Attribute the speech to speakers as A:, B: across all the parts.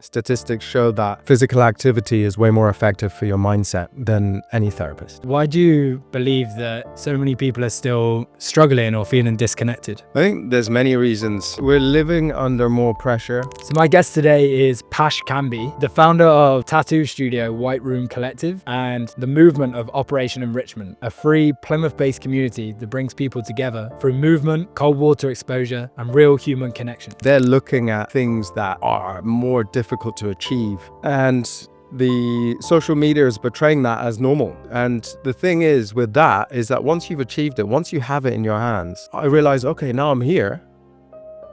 A: statistics show that physical activity is way more effective for your mindset than any therapist.
B: Why do you believe that so many people are still struggling or feeling disconnected?
A: I think there's many reasons. We're living under more pressure.
B: So my guest today is Pash Canby, the founder of tattoo studio White Room Collective and the movement of Operation Enrichment, a free Plymouth-based community that brings people together through movement, cold water exposure, and real human connection.
A: They're looking at things that are more difficult to achieve, and the social media is portraying that as normal. And the thing is with that is that once you've achieved it, once you have it in your hands, I realize, okay, now I'm here,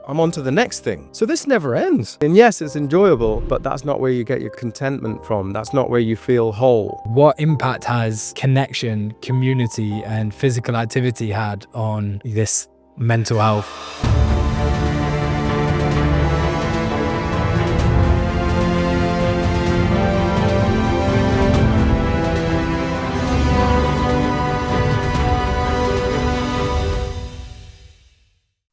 A: I'm on to the next thing. So this never ends. And yes, it's enjoyable, but that's not where you get your contentment from. That's not where you feel whole.
B: What impact has connection, community, and physical activity had on this mental health?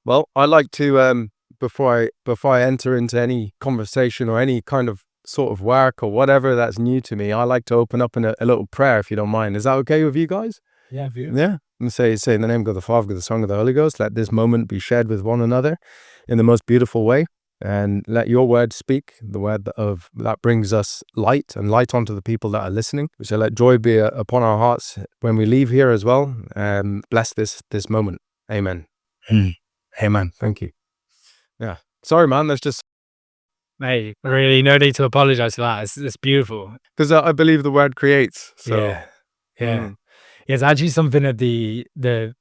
A: Well, I like to, before I enter into any conversation or any kind of sort of work or whatever that's new to me, I like to open up in a little prayer, if you don't mind. Is that okay with you guys?
B: Yeah,
A: Yeah. And say in the name of God the Father, God the Son, God the Holy Ghost, let this moment be shared with one another in the most beautiful way. And let your word speak, the word that brings us light and light onto the people that are listening. So let joy be upon our hearts when we leave here as well. Bless this moment. Amen. Amen. Thank you. Yeah. Sorry, man. There's just...
B: Hey, really, no need to apologize for that. It's beautiful.
A: Because I believe the word creates. So.
B: Yeah. It's actually something that the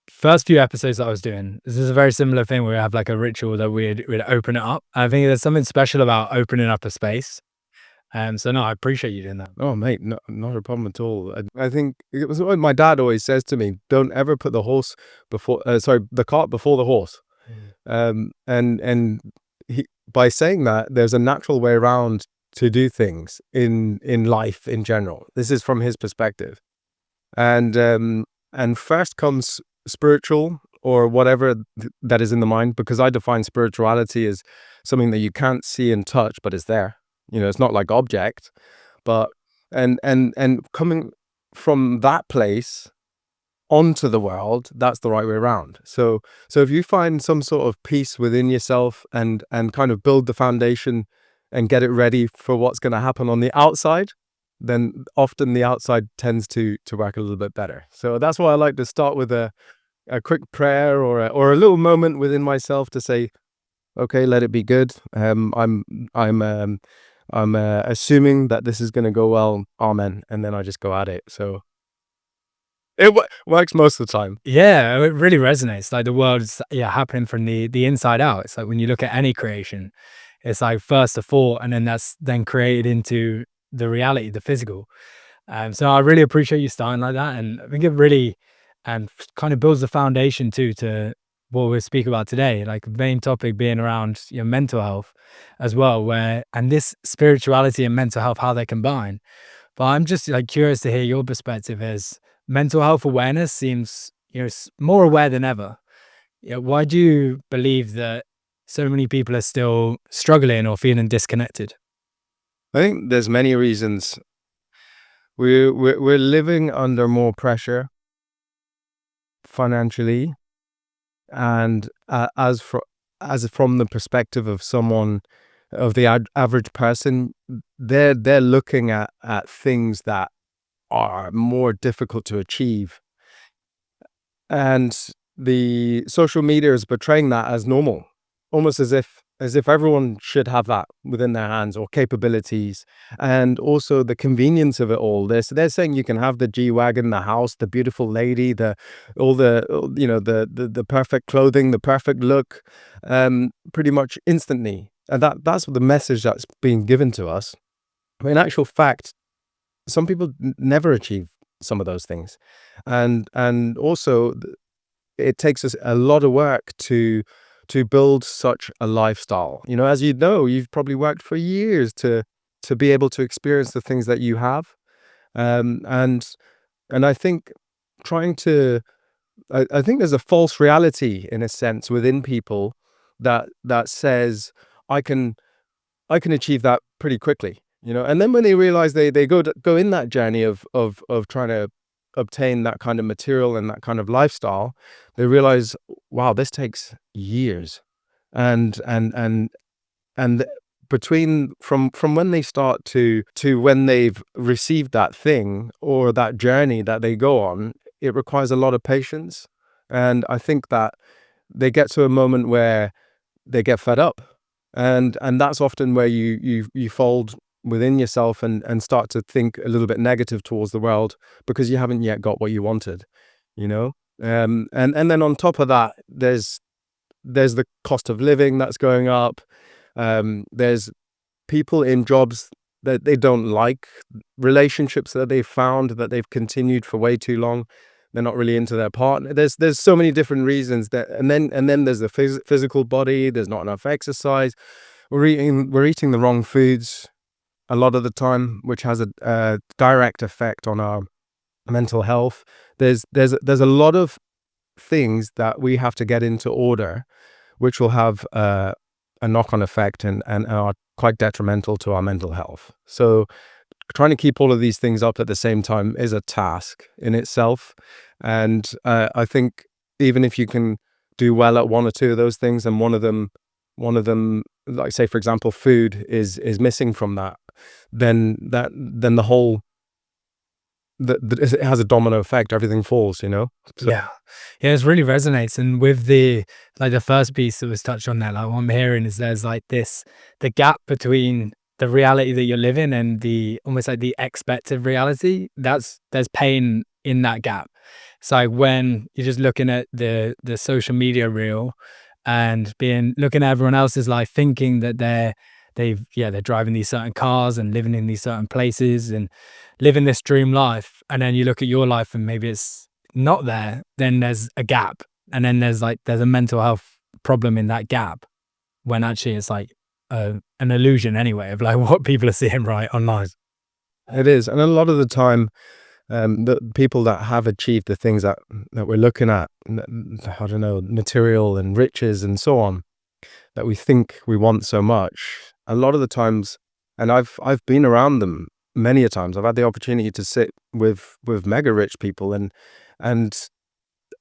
B: first few episodes that I was doing, this is a very similar thing where we have like a ritual that we'd open it up. I think there's something special about opening up a space. So no, I appreciate you doing that.
A: Oh, mate, no, not a problem at all. I think it was what my dad always says to me: don't ever put the cart before the horse. And he, by saying that, there's a natural way around to do things in life in general. This is from his perspective, and first comes spiritual or whatever that is in the mind, because I define spirituality as something that you can't see and touch, but is there. You know, it's not like object, but and coming from that place onto the world, that's the right way around. So if you find some sort of peace within yourself and kind of build the foundation and get it ready for what's going to happen on the outside, then often the outside tends to work a little bit better. So that's why I like to start with a quick prayer or a little moment within myself to say, okay, let it be good. I'm assuming that this is going to go well. Amen. And then I just go at it. So it works most of the time.
B: Yeah, it really resonates. Like the world's happening from the inside out. It's like when you look at any creation, it's like first a thought, and then that's then created into the reality, the physical. So I really appreciate you starting like that, and I think it really kind of builds the foundation too to what we'll speak about today, like the main topic being around mental health as well, and this spirituality and mental health, how they combine. But I'm just like curious to hear your perspective, as mental health awareness seems more aware than ever. Why do you believe that so many people are still struggling or feeling disconnected?
A: I think there's many reasons. We're living under more pressure financially, and as from the perspective of someone, of the average person, they're looking at things that are more difficult to achieve, and the social media is portraying that as normal, almost as if everyone should have that within their hands, or capabilities, and also the convenience of it all. They're saying you can have the G-Wagon, the house, the beautiful lady, the perfect clothing, the perfect look, pretty much instantly. And that's the message that's being given to us. But in actual fact, some people never achieve some of those things. And also it takes us a lot of work to build such a lifestyle. As you've probably worked for years to be able to experience the things that you have. And I think I think there's a false reality in a sense within people that says, I can I can achieve that pretty quickly, you know. And then when they realize they go in that journey of trying to obtain that kind of material and that kind of lifestyle, they realize, wow, this takes years. And between from when they start to when they've received that thing or that journey that they go on, it requires a lot of patience. And I think that they get to a moment where they get fed up, and that's often where you fold within yourself and start to think a little bit negative towards the world because you haven't yet got what you wanted, you know. And then on top of that, there's the cost of living that's going up. There's people in jobs that they don't like, relationships that they've found that they've continued for way too long. They're not really into their partner. There's so many different reasons that, and then there's the physical body. There's not enough exercise. We're eating the wrong foods a lot of the time, which has a direct effect on our mental health. There's a lot of things that we have to get into order, which will have a knock-on effect and are quite detrimental to our mental health. So trying to keep all of these things up at the same time is a task in itself. And I think even if you can do well at one or two of those things, and one of them, like say for example, food is missing from that, then the whole it has a domino effect. Everything falls, you know. So,
B: Yeah, it really resonates. And with the first piece that was touched on there, like what I'm hearing is there's like the gap between the reality that you're living and the almost like the expected reality. There's pain in that gap. So when you're just looking at the social media reel and looking at everyone else's life, thinking that they're driving these certain cars and living in these certain places and living this dream life, and then you look at your life and maybe it's not there, then there's a gap, and then there's a mental health problem in that gap, when actually it's like an illusion anyway of like what people are seeing right online.
A: it is, and a lot of the time, the people that have achieved the things that we're looking at, I don't know, material and riches and so on, that we think we want so much, a lot of the times, and I've been around them many a times. I've had the opportunity to sit with mega rich people, and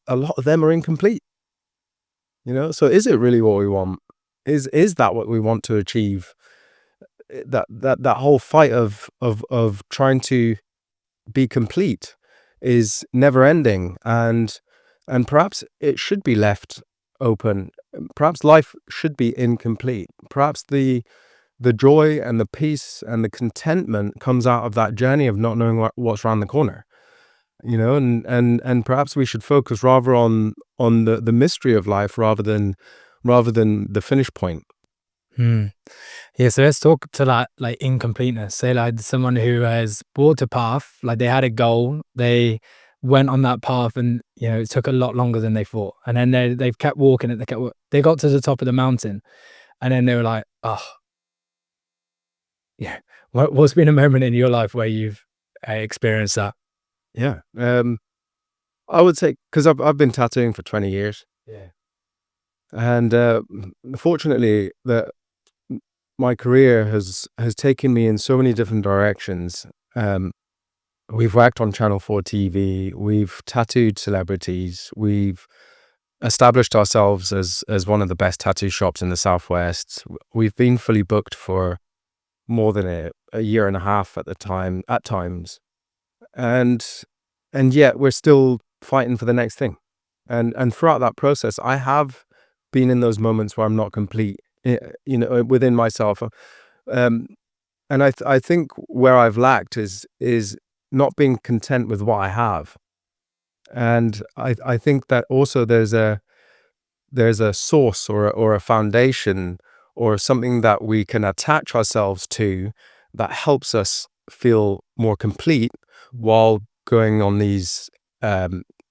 A: a lot of them are incomplete, you know. So is it really what we want? Is that what we want to achieve? That whole fight of trying to be complete is never ending, and perhaps it should be left open. Perhaps life should be incomplete. Perhaps the joy and the peace and the contentment comes out of that journey of not knowing what's around the corner, you know. And perhaps we should focus rather on the mystery of life rather than the finish point.
B: Hmm. Yeah, so let's talk to that like incompleteness. Say like someone who has walked a path, like they had a goal, they went on that path, and it took a lot longer than they thought. And then they've kept walking it, they got to the top of the mountain, and then they were like, oh, yeah. What's been a moment in your life where you've experienced that?
A: Yeah. I would say, because I've been tattooing for 20 years,
B: Yeah.
A: and fortunately that my career has taken me in so many different directions. We've worked on Channel 4 TV, we've tattooed celebrities, we've established ourselves as one of the best tattoo shops in the Southwest. We've been fully booked for more than a year and a half at times, and yet we're still fighting for the next thing. And throughout that process, I have been in those moments where I'm not complete, within myself. Um, and I think where I've lacked is not being content with what I have. And I think that also there's a source or a foundation or something that we can attach ourselves to that helps us feel more complete while going on these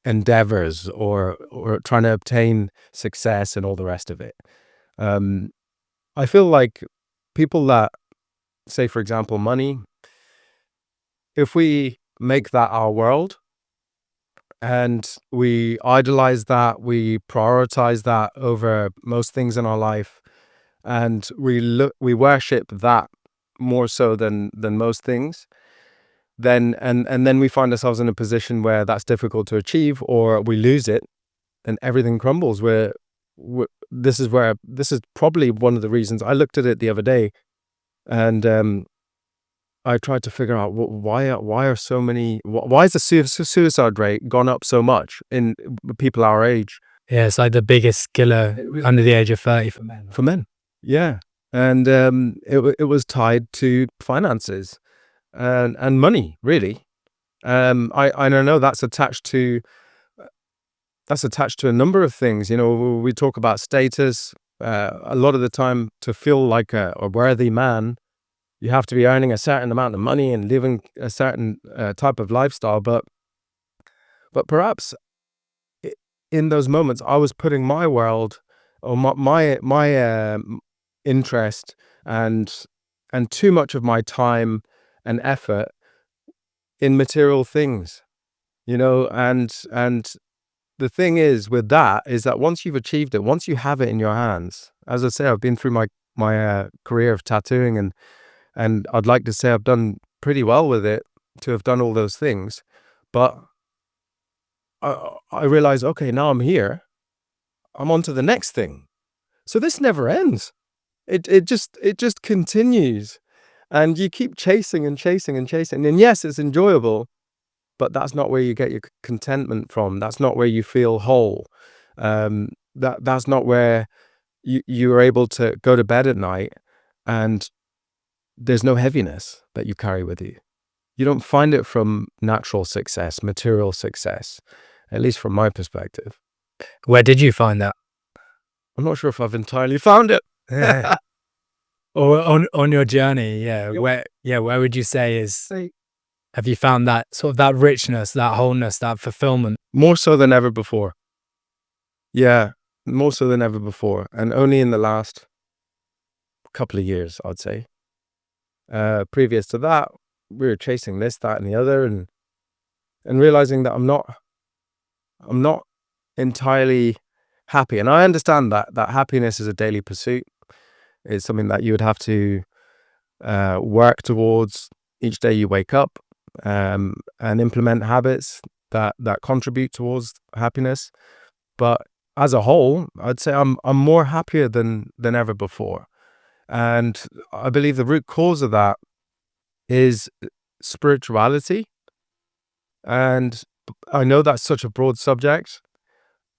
A: endeavors or trying to obtain success and all the rest of it. I feel like people that say, for example, money, if we make that our world and we idolize that, we prioritize that over most things in our life, and we worship that more so than most things, then then we find ourselves in a position where that's difficult to achieve, or we lose it and everything crumbles. This is probably one of the reasons. I looked at it the other day, and I tried to figure out why is the suicide rate gone up so much in people our age?
B: Yeah, it's like the biggest killer under the age of 30 for men.
A: For men, yeah. And it was tied to finances and money, really. I don't know, that's attached to a number of things. You know, we talk about status. A lot of the time, to feel like a worthy man, you have to be earning a certain amount of money and living a certain type of lifestyle. But perhaps in those moments, I was putting my world, or my interest and too much of my time and effort in material things. You know, and the thing is with that is that once you've achieved it, once you have it in your hands, as I say, I've been through my career of tattooing, and I'd like to say I've done pretty well with it, to have done all those things. But I realize, okay, now I'm here, I'm on to the next thing. So this never ends. It just continues, and you keep chasing and chasing and chasing. And yes, it's enjoyable, but that's not where you get your contentment from. That's not where you feel whole. That's not where you are able to go to bed at night and there's no heaviness that you carry with you. You don't find it from natural success, material success, at least from my perspective.
B: Where did you find that?
A: I'm not sure if I've entirely found it.
B: Or on your journey, yeah. Where would you say have you found that sort of that richness, that wholeness, that fulfillment?
A: More so than ever before. Yeah, more so than ever before. And only in the last couple of years, I'd say. Previous to that, we were chasing this, that, and the other, and realizing that I'm not entirely happy. And I understand that happiness is a daily pursuit. It's something that you would have to work towards each day you wake up, and implement habits that contribute towards happiness. But as a whole, I'd say I'm more happier than ever before. And I believe the root cause of that is spirituality. And I know that's such a broad subject,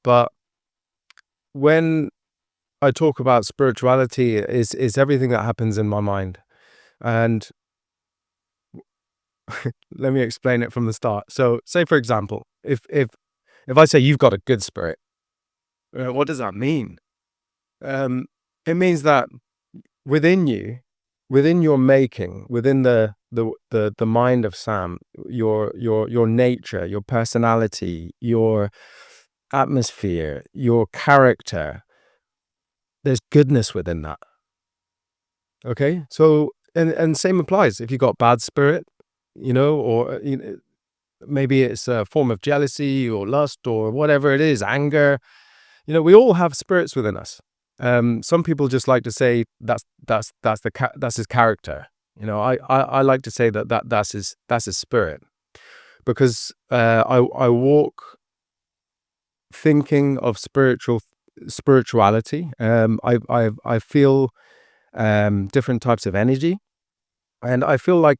A: but when I talk about spirituality, is everything that happens in my mind. And let me explain it from the start. So say, for example, if I say you've got a good spirit, what does that mean? It means that within you, within your making, within the mind of Sam, your nature, your personality, your atmosphere, your character, there's goodness within that. Okay, so and same applies if you got bad spirit, you know, or maybe it's a form of jealousy or lust or whatever it is, anger. You know, we all have spirits within us. Some people just like to say that's his character. You know, I like to say that's his spirit, because I walk thinking of spirituality. I feel different types of energy, and I feel like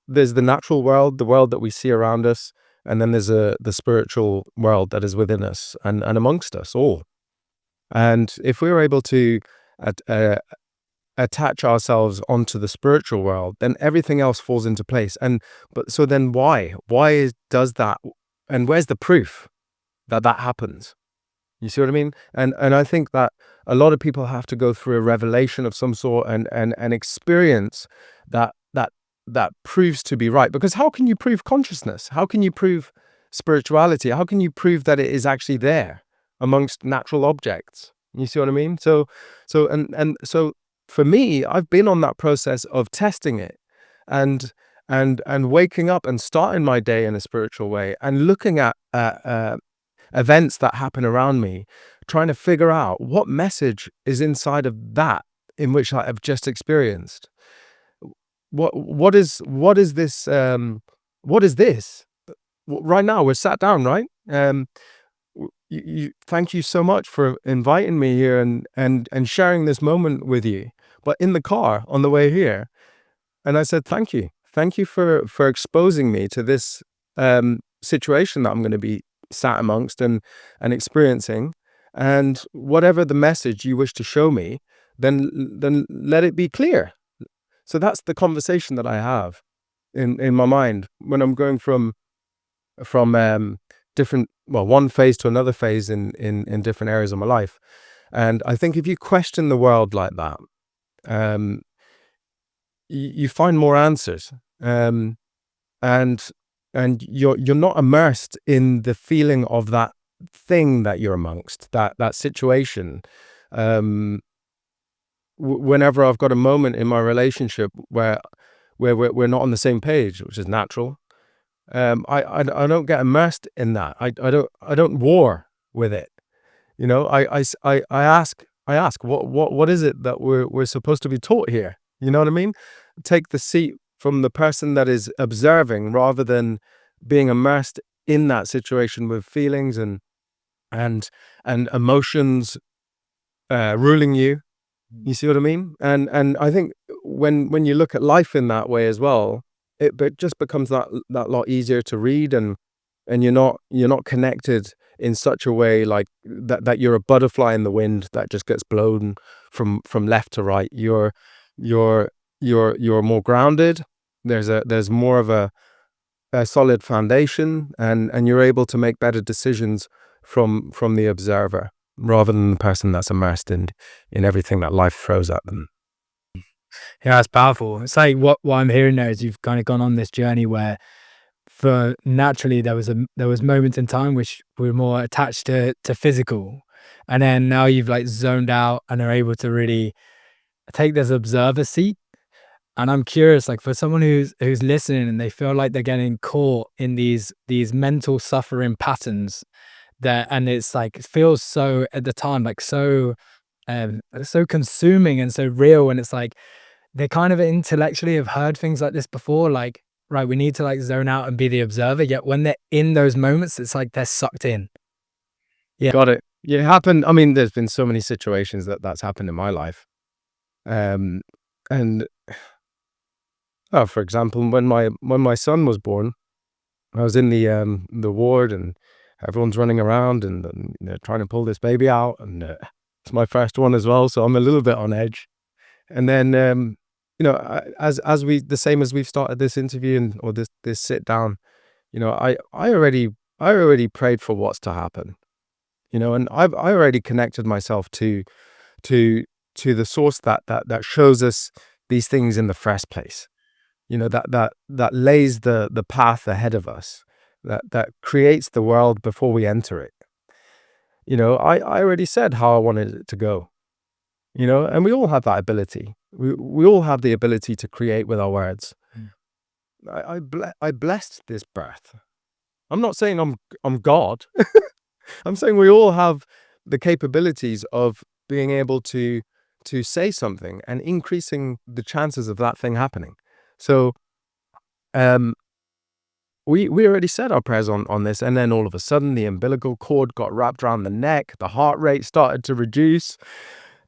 A: there's the natural world, the world that we see around us, and then there's the spiritual world that is within us and amongst us all. And if we were able to attach ourselves onto the spiritual world, then everything else falls into place. But so then why does that? And where's the proof that happens? You see what I mean? And I think that a lot of people have to go through a revelation of some sort and experience that proves to be right. Because how can you prove consciousness? How can you prove spirituality? How can you prove that it is actually there amongst natural objects? You see what I mean? So for me, I've been on that process of testing it and waking up and starting my day in a spiritual way and looking at events that happen around me, trying to figure out what message is inside of that in which I've just experienced. What is this? What is this? Right now we're sat down, right? Thank you so much for inviting me here and sharing this moment with you. But in the car on the way here, and I said, thank you for exposing me to this situation that I'm going to be sat amongst and experiencing. And whatever the message you wish to show me, then let it be clear. So that's the conversation that I have in my mind when I'm going from different, well, one phase to another phase in different areas of my life. And I think if you question the world like that, you find more answers, and you're not immersed in the feeling of that thing that you're amongst, that situation. Whenever I've got a moment in my relationship where we're not on the same page, which is natural, I don't get immersed in that. I don't war with it. I ask what is it that we're supposed to be taught here? You know what I mean? Take the seat from the person that is observing rather than being immersed in that situation with feelings and emotions ruling you. You see what I mean? And I think when you look at life in that way as well, it just becomes that lot easier to read, and you're not connected in such a way like that you're a butterfly in the wind that just gets blown from left to right. You're more grounded. There's more of a solid foundation, and you're able to make better decisions from the observer rather than the person that's immersed in everything that life throws at them.
B: Yeah, that's powerful. It's like what I'm hearing there is you've kind of gone on this journey where, for naturally there was moments in time which were more attached to physical, and then now you've like zoned out and are able to really take this observer seat. And I'm curious, like for someone who's listening and they feel like they're getting caught in these mental suffering patterns, and it's like it feels so at the time like so consuming and so real, and it's like they kind of intellectually have heard things like this before, like, right, we need to like zone out and be the observer, yet when they're in those moments it's like they're sucked in. Yeah.
A: Got it. Yeah, it happened. I mean, there's been so many situations that's happened in my life. And for example, when my son was born, I was in the ward, and everyone's running around and trying to pull this baby out, and it's my first one as well, so I'm a little bit on edge. And then as we, the same as we've started this interview or this sit down, I already prayed for what's to happen, and I already connected myself to the source that shows us these things in the first place. That lays the path ahead of us, that creates the world before we enter it. I already said how I wanted it to go, and we all have that ability. We all have the ability to create with our words. I blessed this birth. I'm not saying I'm God. I'm saying we all have the capabilities of being able to say something and increasing the chances of that thing happening. So we already said our prayers on this, and then all of a sudden the umbilical cord got wrapped around the neck, the heart rate started to reduce.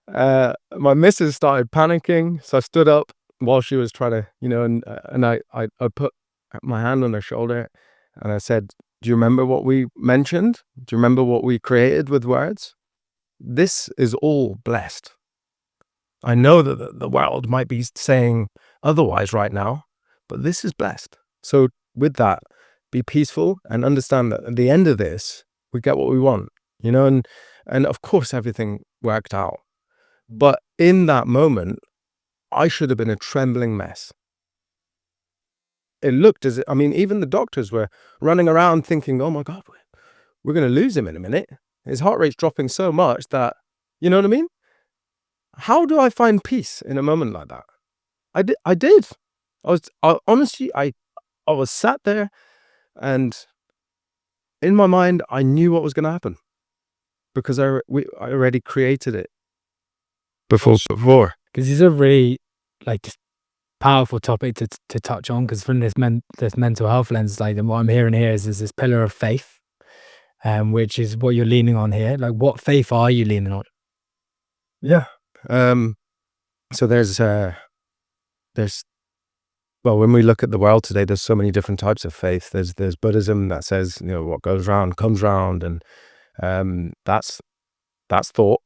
A: My missus started panicking, so I stood up while she was trying to, and I put my hand on her shoulder and I said, do you remember what we mentioned? Do you remember what we created with words? This is all blessed. I know that the world might be saying otherwise right now, but this is blessed. So with that, be peaceful and understand that at the end of this, we get what we want, and of course everything worked out. But in that moment, I should have been a trembling mess. It looked as if, I mean, even the doctors were running around thinking, oh my God, we're going to lose him in a minute. His heart rate's dropping so much that, you know what I mean? How do I find peace in a moment like that? I did. Honestly, I was sat there, and in my mind, I knew what was going to happen because I already created it before.
B: Because it's a really like just powerful topic to touch on. Because from this mental health lens, like, and what I'm hearing here is this pillar of faith, which is what you're leaning on here. Like, what faith are you leaning on?
A: Yeah. So there's well, when we look at the world today, there's so many different types of faith. There's Buddhism that says, what goes round comes round, and that's thought.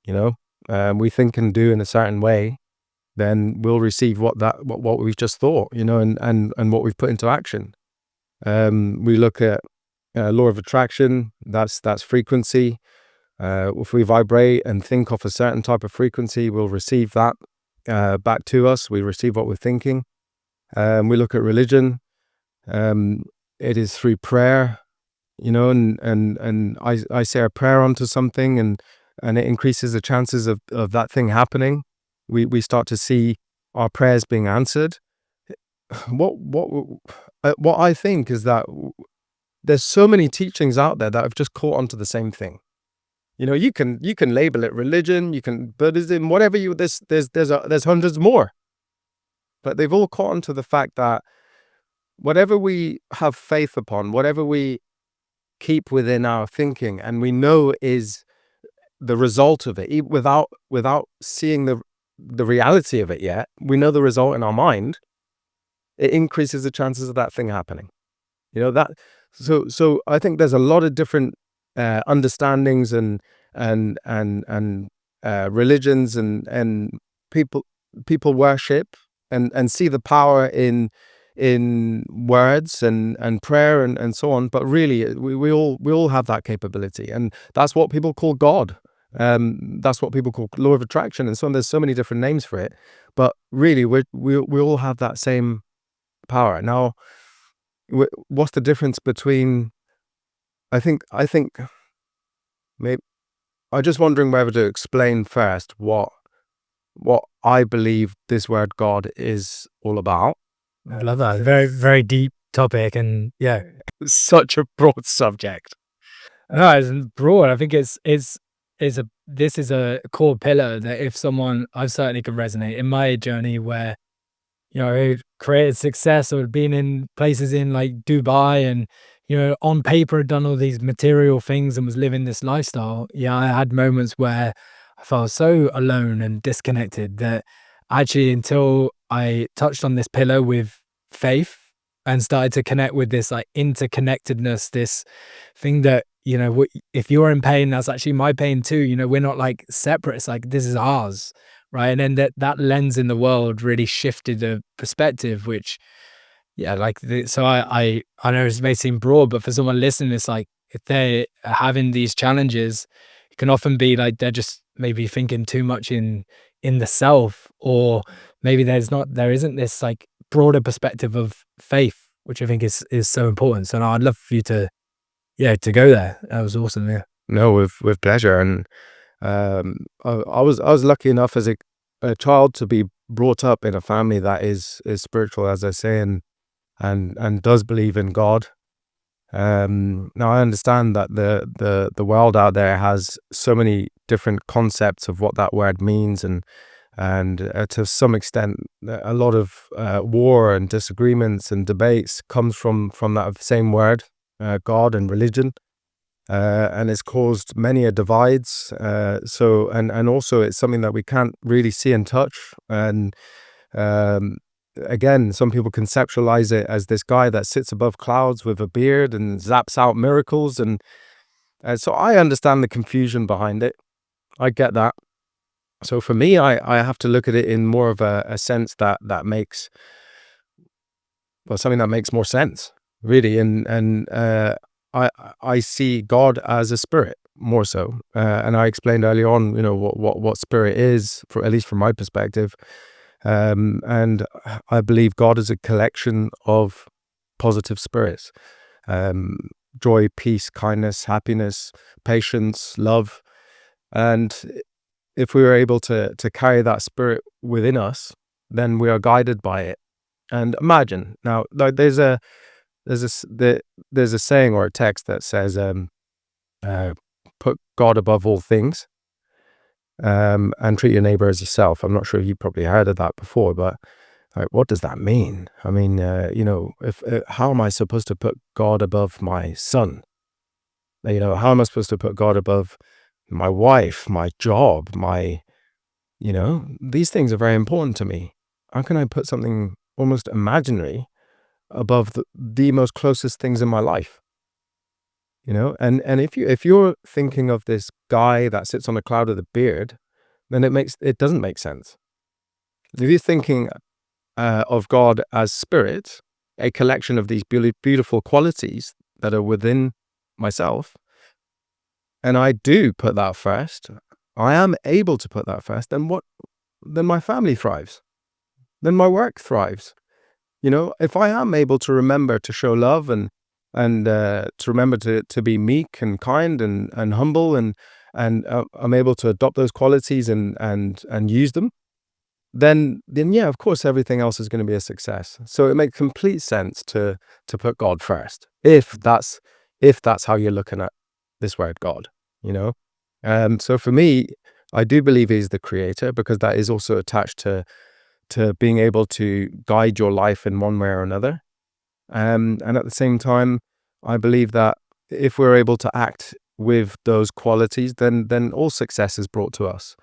A: We think and do in a certain way, then we'll receive what we've just thought, and what we've put into action. We look at law of attraction. That's frequency. If we vibrate and think off a certain type of frequency, we'll receive that back to us. We receive what we're thinking. We look at religion. It is through prayer, and I say a prayer onto something, and it increases the chances of that thing happening. We start to see our prayers being answered. What I think is that there's so many teachings out there that have just caught onto the same thing. You can label it religion, you can Buddhism, whatever there's hundreds more. But they've all caught onto the fact that whatever we have faith upon, whatever we keep within our thinking, and we know is the result of it, without seeing the reality of it yet, we know the result in our mind, it increases the chances of that thing happening. So I think there's a lot of different understandings and religions, and people worship and see the power in words and prayer and so on. But really, we all have that capability, and that's what people call God. That's what people call law of attraction, and so on. There's so many different names for it, but really, we all have that same power. Now, what's the difference between? I think maybe I'm just wondering whether to explain first what I believe this word God is all about.
B: I love that. Very, very deep topic, and yeah,
A: Such a broad subject.
B: no, it's broad. I think this is a core pillar that if someone, I certainly can resonate in my journey where, created success or been in places in like Dubai and, on paper had done all these material things and was living this lifestyle. Yeah, I had moments where I felt so alone and disconnected that actually, until I touched on this pillar with faith and started to connect with this like interconnectedness, this thing that, if you're in pain, that's actually my pain too. We're not like separate. It's like, this is ours. Right. And then that lens in the world really shifted the perspective, which, yeah, like, so I know it may seem broad, but for someone listening, it's like, if they're having these challenges, it can often be like they're just maybe thinking too much in the self, or maybe there isn't this like broader perspective of faith, which I think is so important. So I'd love for you to go there. That was awesome. Yeah.
A: No, with pleasure. And I was lucky enough as a child to be brought up in a family that is spiritual, as I say, and does believe in God. Now I understand that the world out there has so many different concepts of what that word means, and to some extent, a lot of war and disagreements and debates comes from that same word, God and religion. And it's caused many a divides. So also it's something that we can't really see and touch. And again, some people conceptualize it as this guy that sits above clouds with a beard and zaps out miracles. And so I understand the confusion behind it. I get that. So for me, I have to look at it in more of a sense that makes, well, something that makes more sense, really. And I see God as a spirit more so, and I explained earlier on, what spirit is, at least from my perspective, and I believe God is a collection of positive spirits, joy, peace, kindness, happiness, patience, love, and if we are able to carry that spirit within us, then we are guided by it. And imagine now, like, there's there's a saying or a text that says, put God above all things, and treat your neighbor as yourself. I'm not sure you probably heard of that before, but like, what does that mean? I mean, if how am I supposed to put God above my son? How am I supposed to put God above my wife, my job, these things are very important to me. How can I put something almost imaginary above the most closest things in my life? And if you're thinking of this guy that sits on a cloud with a beard, then it doesn't make sense. If you're thinking of God as spirit, a collection of these beautiful qualities that are within myself, and I do put that first, I am able to put that first, then my family thrives. Then my work thrives. If I am able to remember to show love and to remember to be meek and kind and humble, and I'm able to adopt those qualities and use them, then yeah, of course, everything else is going to be a success. So it makes complete sense to put God first, if that's how you're looking at this word God. So for me, I do believe He's the creator, because that is also attached to being able to guide your life in one way or another. And at the same time, I believe that if we're able to act with those qualities, then all success is brought to us.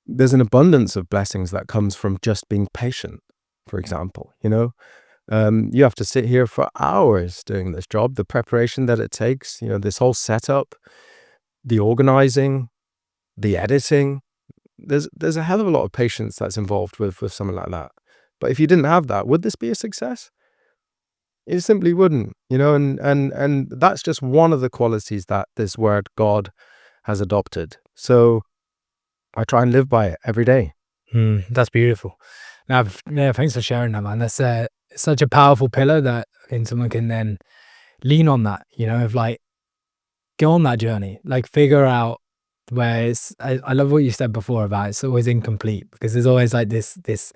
A: There's an abundance of blessings that comes from just being patient, for example. You have to sit here for hours doing this job, the preparation that it takes, this whole setup, the organizing, the editing. There's a hell of a lot of patience that's involved with something like that. But if you didn't have that, would this be a success? It simply wouldn't, and that's just one of the qualities that this word God has adopted. So I try and live by it every day.
B: That's beautiful. Now, yeah, thanks for sharing that, man. That's such a powerful pillar that someone can then lean on that, of like, go on that journey, like figure out where I love what you said before about it's always incomplete, because there's always like this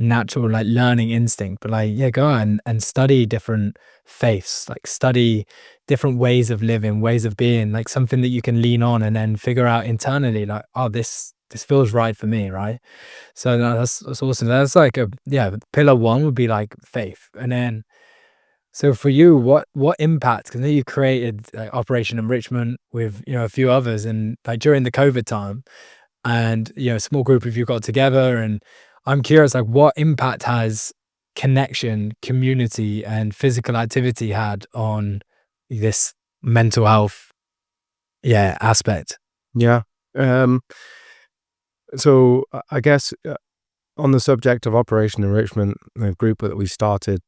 B: natural like learning instinct, but like, yeah, go out and study different faiths, like study different ways of living, ways of being, like something that you can lean on and then figure out internally, like, oh, this feels right for me, right? So no, that's awesome. That's like pillar one would be like faith. And then, so for you, what impact, because then you created like Operation Enrichment with a few others, and like during the COVID time, and a small group of you got together, and I'm curious, like, what impact has connection, community, and physical activity had on this mental health aspect?
A: Yeah. So I guess on the subject of Operation Enrichment, the group that we started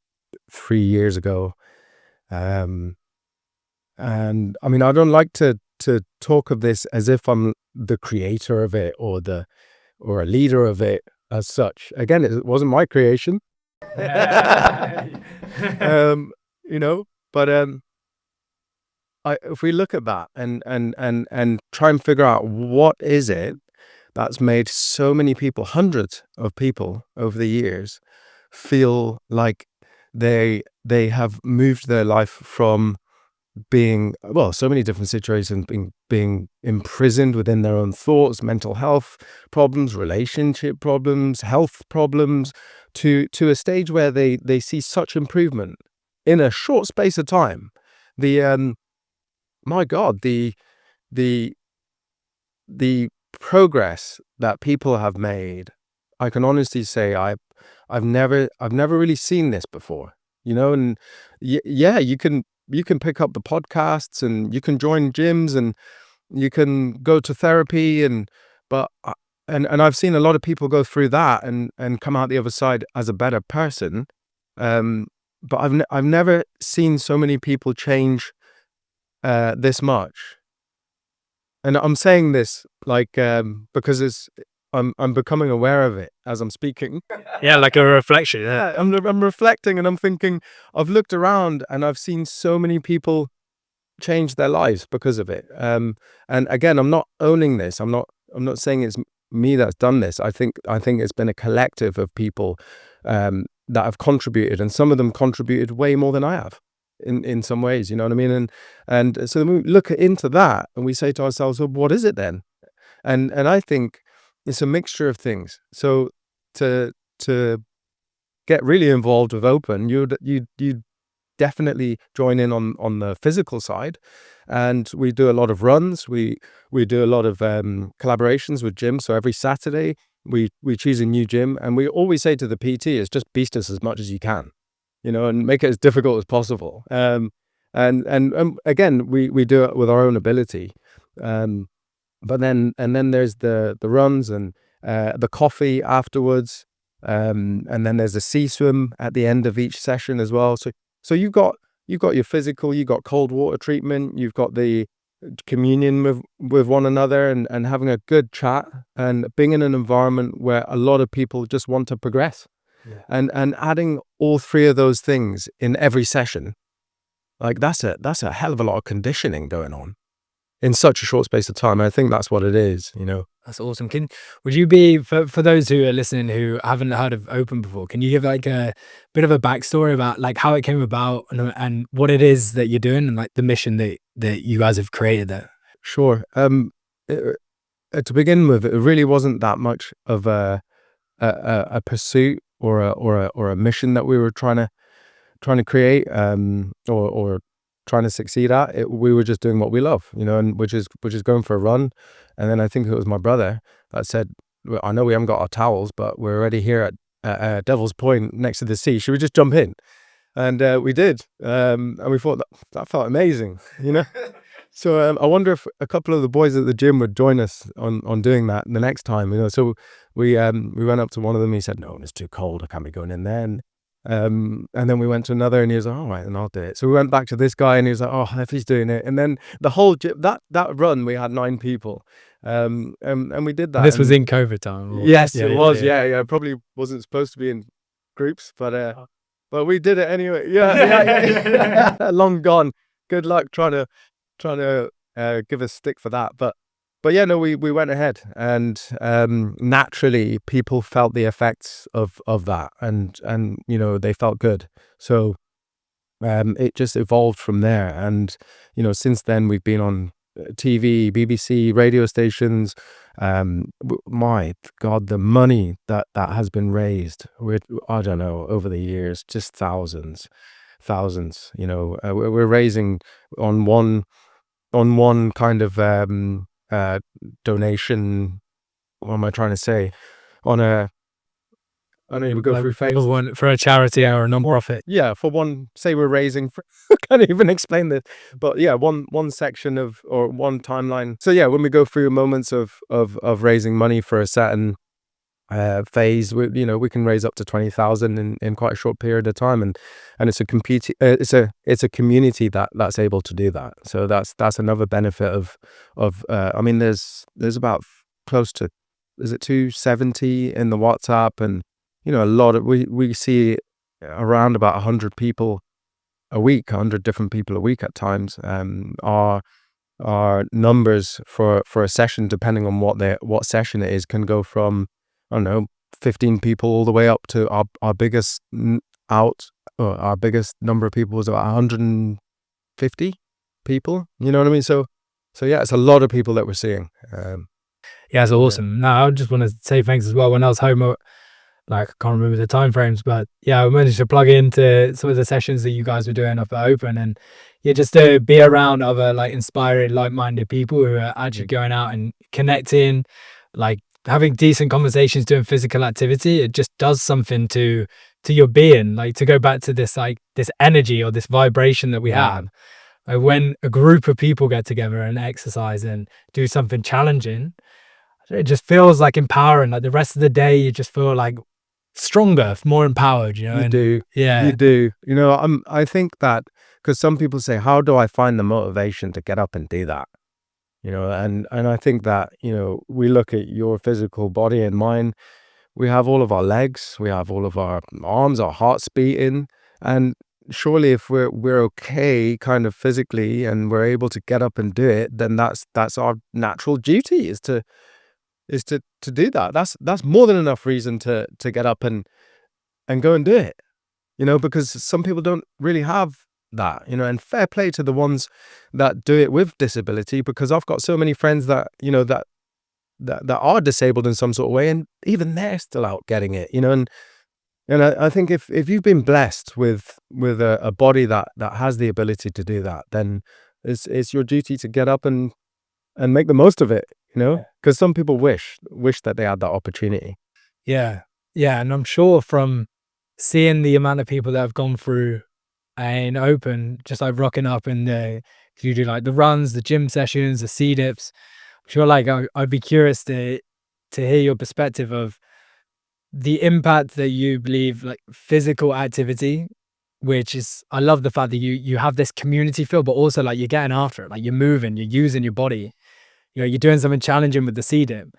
A: 3 years ago, and I mean, I don't like to talk of this as if I'm the creator of it or a leader of it as such. Again, it wasn't my creation. But if we look at that and try and figure out what is it that's made so many people, hundreds of people over the years, feel like they have moved their life from being, well, so many different situations, being imprisoned within their own thoughts, mental health problems, relationship problems, health problems, to a stage where they see such improvement in a short space of time. My God, the progress that people have made, I can honestly say I've never really seen this before, and yeah, you can pick up the podcasts, and you can join gyms, and you can go to therapy, but I've seen a lot of people go through that and come out the other side as a better person. But I've never seen so many people change this much. And I'm saying this like because I'm becoming aware of it as I'm speaking.
B: Yeah, like a reflection.
A: Yeah, I'm reflecting, and I'm thinking, I've looked around and I've seen so many people change their lives because of it. And again, I'm not owning this. I'm not saying it's me that's done this. I think it's been a collective of people have contributed, and some of them contributed way more than I have in some ways, you know what I mean? And so then we look into that and we say to ourselves, well, what is it then? And I think it's a mixture of things. So to get really involved with Open, you definitely join in on the physical side, and we do a lot of runs. We do a lot of collaborations with gyms. So every Saturday we choose a new gym, and we always say to the PT is just beast us as much as you can, you know, and make it as difficult as possible. And again, we do it with our own ability. But then there's the runs and the coffee afterwards, and then there's a sea swim at the end of each session as well. So you've got your physical, you've got cold water treatment, you've got the communion with one another, and having a good chat, and being in an environment where a lot of people just want to progress.
B: Yeah.
A: And adding all three of those things in every session, like that's a hell of a lot of conditioning going on in such a short space of time. I think that's what it is, you know.
B: That's awesome. Would you be, for those who are listening who haven't heard of Open before, can you give like a bit of a backstory about like how it came about and what it is that you're doing and like the mission that you guys have created there?
A: Sure. To begin with, it really wasn't that much of a pursuit or a mission that we were trying to create, or trying to succeed at. We were just doing what we love, you know, and which is going for a run. And then I think it was my brother that said, well, I know we haven't got our towels, but we're already here at Devil's Point next to the sea. Should we just jump in? And we did. And we thought that felt amazing, you know. So I wonder if a couple of the boys at the gym would join us on doing that the next time, you know. So we went up to one of them. He said, no, it's too cold, I can't be going in there. And then we went to another, and he was like, all right, then I'll do it. So we went back to this guy, and he was like, oh, if he's doing it. And then the whole gym, that run, we had 9 people, and we did that.
B: This was in COVID time.
A: Yes, it was. Yeah. Probably wasn't supposed to be in groups, but we did it anyway. Yeah. Long gone. Good luck trying to give a stick for that, but yeah, no, we went ahead, and naturally people felt the effects of that, and you know, they felt good. So it just evolved from there, and you know, since then we've been on TV, BBC, radio stations. My God, the money that has been raised with, I don't know, over the years, just thousands. You know, we're raising on one kind of donation. What am I trying to say? I know we go through phases.
B: One for a charity or a non-profit.
A: Yeah, for one, say we're raising for, I can't even explain this, but yeah, one section of, or one timeline. So yeah, when we go through moments of raising money for a certain phase, we can raise up to 20,000 in quite a short period of time, and it's a community that's able to do that. So that's another benefit of I mean, there's about close to, is it 270 in the WhatsApp, and you know, a lot of, we see around about 100 people a week, 100 different people a week at times. Our numbers for a session, depending on what session it is, can go from, I don't know, 15 people all the way up to our biggest our biggest number of people was about 150 people. You know what I mean? So yeah, it's a lot of people that we're seeing.
B: Yeah, it's awesome. No, I just want to say thanks as well. When I was home, like, I can't remember the time frames, but yeah, I managed to plug into some of the sessions that you guys were doing up at Open, and yeah, just to be around other like inspiring, like-minded people who are actually going out and connecting, like having decent conversations, doing physical activity. It just does something to your being, like, to go back to this, like, this energy or this vibration that we have. Like, when a group of people get together and exercise and do something challenging, it just feels like empowering. Like, the rest of the day, you just feel like stronger, more empowered, you know.
A: You do. You know, I think that, because some people say, how do I find the motivation to get up and do that? You know, and I think that, you know, we look at your physical body and mine. We have all of our legs, we have all of our arms, our heart's beating, and surely if we're okay kind of physically, and we're able to get up and do it, then that's our natural duty, is to do that. That's more than enough reason to get up and go and do it, because some people don't really have that, and fair play to the ones that do it with disability, because I've got so many friends that, that are disabled in some sort of way, and even they're still out getting it, and I think if you've been blessed with a body that has the ability to do that, then it's your duty to get up and make the most of it, because some people wish that they had that opportunity.
B: Yeah. Yeah. And I'm sure from seeing the amount of people that have gone through an open, just like rocking up and you do like the runs, the gym sessions, the C dips. I'm sure like I'd be curious to hear your perspective of the impact that you believe like physical activity, which is, I love the fact that you have this community feel, but also like you're getting after it, like you're moving, you're using your body, you're doing something challenging with the C dip.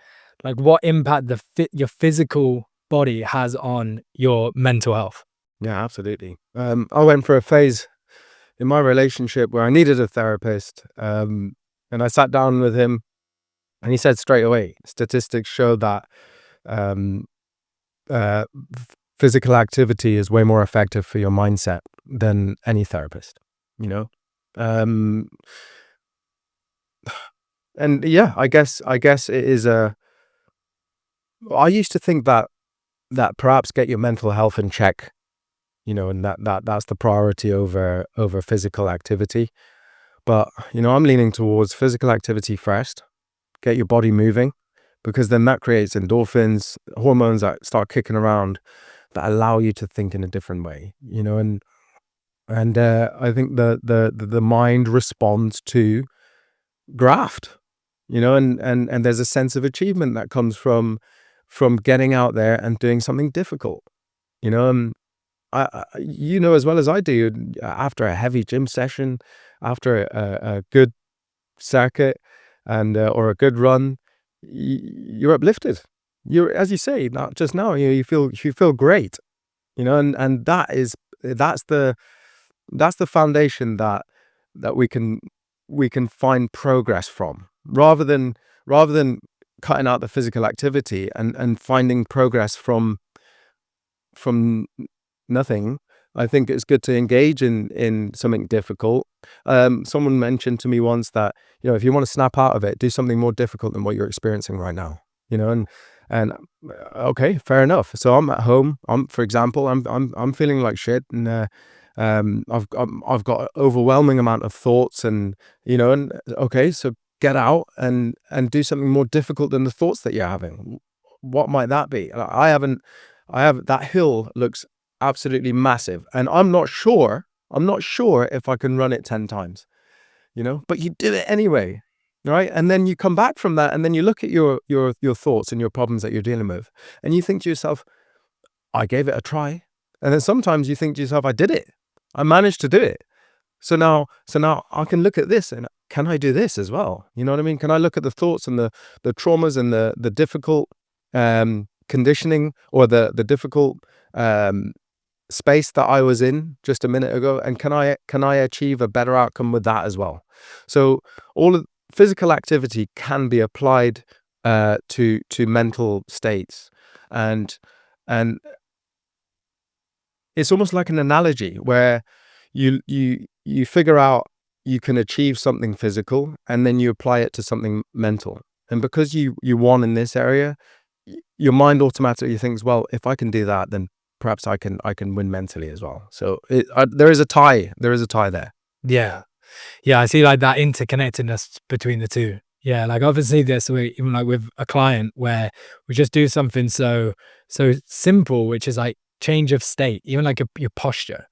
B: Like what impact your physical body has on your mental health.
A: Yeah, absolutely. I went for a phase in my relationship where I needed a therapist, and I sat down with him, and he said straight away, statistics show that uh, physical activity is way more effective for your mindset than any therapist, um, and yeah, I guess it is I used to think that perhaps get your mental health in check, and that's the priority over physical activity. But, I'm leaning towards physical activity first, get your body moving, because then that creates endorphins, hormones that start kicking around that allow you to think in a different way, and I think the mind responds to graft, and there's a sense of achievement that comes from getting out there and doing something difficult, and as well as I do, after a heavy gym session, after a good circuit, and or a good run, you're uplifted. You're, as you say, not just now, you feel great, and that's the foundation that we can find progress from, rather than cutting out the physical activity and finding progress from nothing. I think it's good to engage in something difficult. Someone mentioned to me once that, if you want to snap out of it, do something more difficult than what you're experiencing right now. And okay, fair enough. So I'm at home. For example, I'm feeling like shit, and I've got an overwhelming amount of thoughts, and and okay, so get out and do something more difficult than the thoughts that you're having. What might that be? I haven't. That hill looks absolutely massive, and I'm not sure if I can run it 10 times, but you do it anyway, right? And then you come back from that, and then you look at your thoughts and your problems that you're dealing with, and you think to yourself, I gave it a try. And then sometimes you think to yourself, I did it, I managed to do it. So now I can look at this, and can I do this as well? You know what I mean? Can I look at the thoughts and the traumas and the difficult conditioning, or the difficult space that I was in just a minute ago, and can I achieve a better outcome with that as well? So all of physical activity can be applied to mental states, and it's almost like an analogy where you figure out you can achieve something physical, and then you apply it to something mental, and because you won in this area, your mind automatically thinks, well, if I can do that, then perhaps I can win mentally as well. So there is a tie there.
B: Yeah. Yeah. I see like that interconnectedness between the two. Yeah. Like obviously there's even like with a client where we just do something so simple, which is like change of state, even like your posture.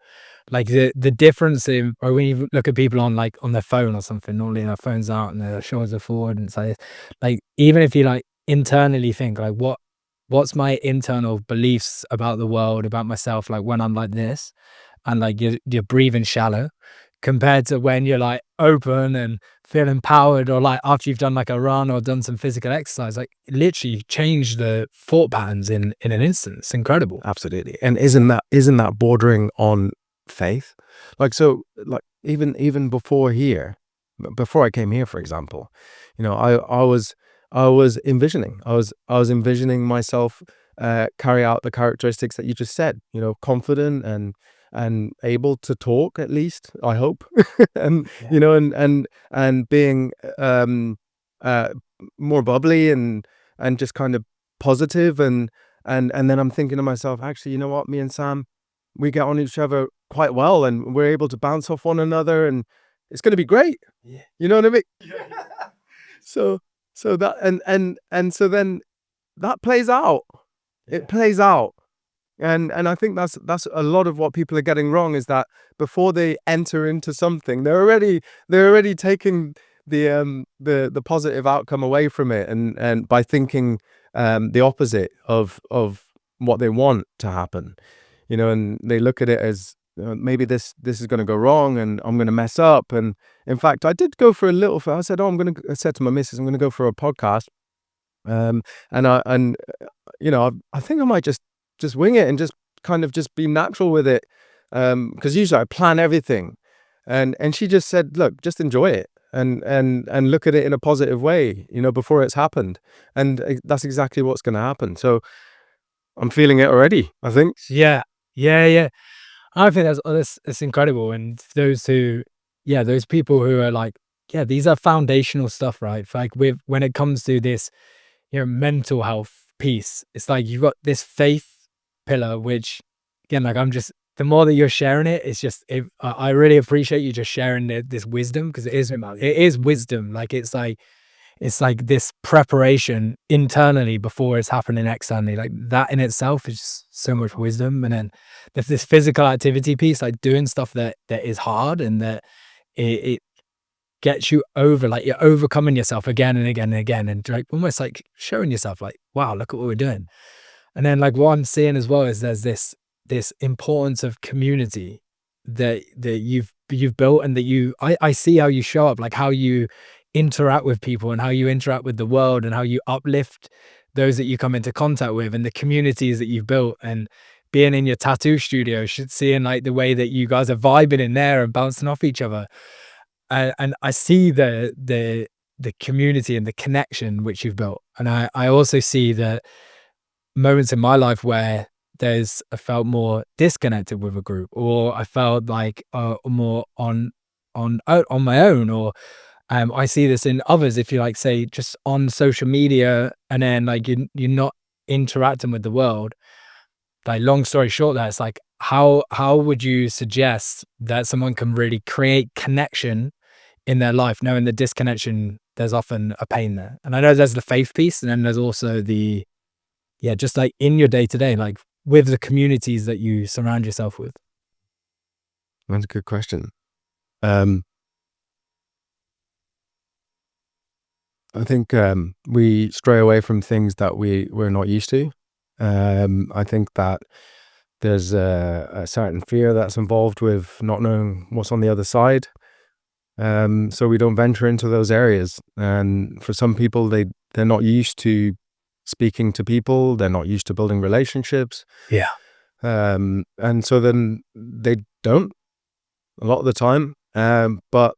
B: Like the difference in, or when you look at people on like on their phone or something, normally their phone's out and their shoulders are forward, and it's like even if you like internally think like what's my internal beliefs about the world, about myself, like when I'm like this, and like you're breathing shallow, compared to when you're like open and feel empowered, or like after you've done like a run or done some physical exercise, like literally change the thought patterns in an instant. It's incredible.
A: Absolutely. And isn't that bordering on faith? Like, so like even before I came here, for example, I was envisioning myself carry out the characteristics that you just said, you know, confident and able to talk, at least, I hope. And,
B: Yeah.
A: you know, and being uh, more bubbly and just kind of positive. And then I'm thinking to myself, actually, you know what, me and Sam, we get on each other quite well, and we're able to bounce off one another, and it's going to be great.
B: Yeah.
A: You know what I mean? So so that and so then that plays out. It plays out. And I think that's a lot of what people are getting wrong, is that before they enter into something, they're already taking the positive outcome away from it, and by thinking the opposite of what they want to happen, you know, and they look at it as, maybe this is going to go wrong, and I'm going to mess up. And in fact, I did go for a little. I said, I said to my missus, I'm going to go for a podcast, and you know, I think I might just wing it and just kind of just be natural with it, because usually I plan everything, and she just said, look, just enjoy it, and look at it in a positive way, you know, before it's happened. And that's exactly what's going to happen. So I'm feeling it already, I think.
B: Yeah. Yeah. Yeah. I think that's incredible. And those who, yeah, those people who are like, yeah, these are foundational stuff, right? Like when it comes to this, mental health piece, it's like you've got this faith pillar, which again, like the more that you're sharing it, it's just, I really appreciate you just sharing this wisdom, because it is wisdom. Like it's like this preparation internally before it's happening externally. Like that in itself is so much wisdom. And then there's this physical activity piece, like doing stuff that is hard, and that it gets you over, like you're overcoming yourself again and again and again, and like almost like showing yourself like, wow, look at what we're doing. And then like what I'm seeing as well is there's this importance of community that you've built, and that I see how you show up, like how you interact with people and how you interact with the world, and how you uplift those that you come into contact with, and the communities that you've built. And being in your tattoo studio, seeing like the way that you guys are vibing in there and bouncing off each other, and I see the community and the connection which you've built. And I also see the moments in my life where I felt more disconnected with a group, or I felt like more on my own, or I see this in others. If you like, say, just on social media, and then like you're not interacting with the world. Like, long story short, it's like, how would you suggest that someone can really create connection in their life, knowing the disconnection, there's often a pain there? And I know there's the faith piece, and then there's also just like in your day to day, like with the communities that you surround yourself with.
A: That's a good question. I think we stray away from things that we're not used to. I think that there's a certain fear that's involved with not knowing what's on the other side. So we don't venture into those areas. And for some people, they're not used to speaking to people. They're not used to building relationships.
B: Yeah.
A: And so then they don't, a lot of the time. But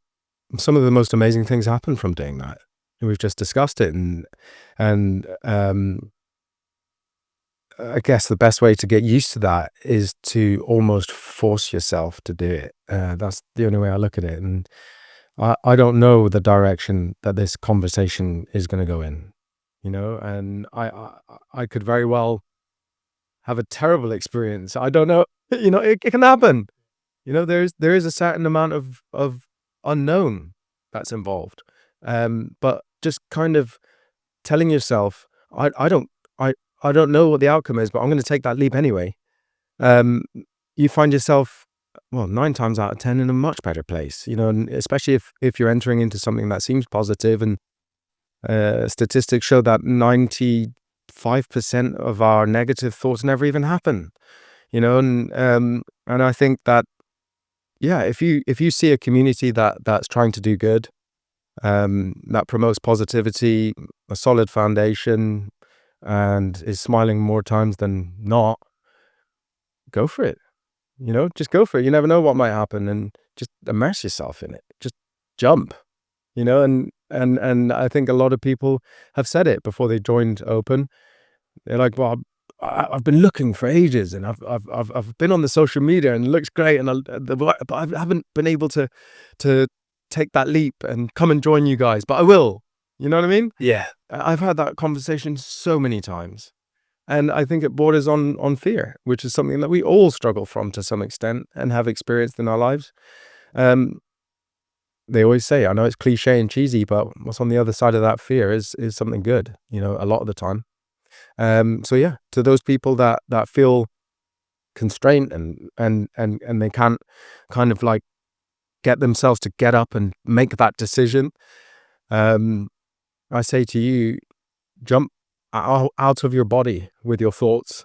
A: some of the most amazing things happen from doing that. And we've just discussed it. And I guess the best way to get used to that is to almost force yourself to do it. That's the only way I look at it. And I don't know the direction that this conversation is going to go in, you know, and I could very well have a terrible experience. I don't know, you know, it can happen. You know, there is a certain amount of unknown that's involved. But just kind of telling yourself, I don't know what the outcome is, but I'm going to take that leap anyway. You find yourself, well, 9 times out of 10 in a much better place, you know, and especially if you're entering into something that seems positive. And statistics show that 95% of our negative thoughts never even happen, you know. And I think that, yeah, if you see a community that's trying to do good, that promotes positivity, a solid foundation, and is smiling more times than not, go for it. You know, just go for it. You never know what might happen, and just immerse yourself in it. Just jump, you know. And I think a lot of people have said it before they joined Open. They're like, well, I've been looking for ages, and I've been on the social media and it looks great, and but I haven't been able to take that leap and come and join you guys, but I will. You know what I mean?
B: Yeah.
A: I've had that conversation so many times, and I think it borders on fear, which is something that we all struggle from to some extent and have experienced in our lives. They always say, I know it's cliche and cheesy, but what's on the other side of that fear is something good, you know, a lot of the time. So yeah, to those people that feel constrained and they can't kind of like get themselves to get up and make that decision, I say to you, jump out of your body with your thoughts,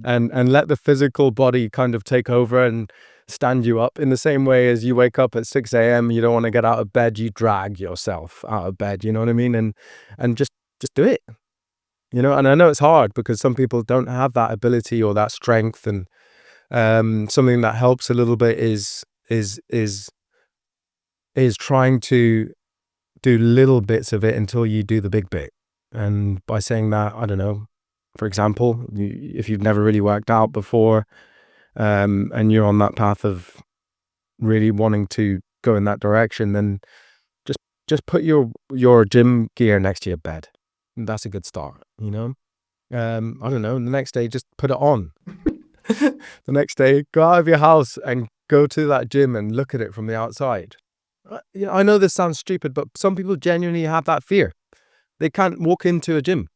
A: and let the physical body kind of take over and stand you up. In the same way as you wake up at 6 a.m, you don't want to get out of bed, you drag yourself out of bed, you know what I mean? And just do it, you know. And I know it's hard because some people don't have that ability or that strength, and something that helps a little bit is trying to do little bits of it until you do the big bit. And by saying that, I don't know, for example, if you've never really worked out before, and you're on that path of really wanting to go in that direction, then just put your gym gear next to your bed. That's a good start, you know. I don't know, the next day just put it on. The next day, go out of your house and go to that gym and look at it from the outside. You know, I know this sounds stupid, but some people genuinely have that fear. They can't walk into a gym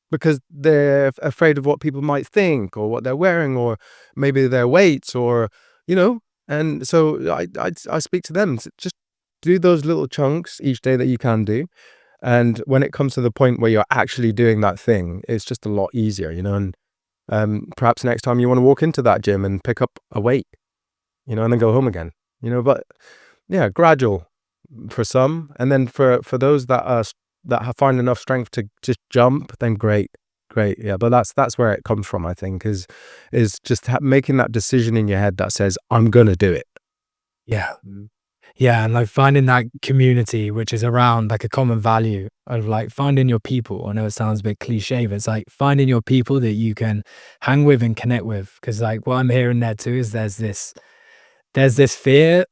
A: because they're afraid of what people might think, or what they're wearing, or maybe their weights, or, you know. And so I speak to them, just do those little chunks each day that you can do. And when it comes to the point where you're actually doing that thing, it's just a lot easier, you know. And perhaps next time you want to walk into that gym and pick up a weight, you know, and then go home again, you know. But yeah, gradual for some, and then for those that find enough strength to just jump, then great, yeah. But that's where it comes from, I think, is just making that decision in your head that says, I'm gonna do it.
B: Yeah. Yeah, and like finding that community which is around like a common value of like finding your people. I know it sounds a bit cliche, but it's like finding your people that you can hang with and connect with. Because like what I'm hearing there too is there's this fear,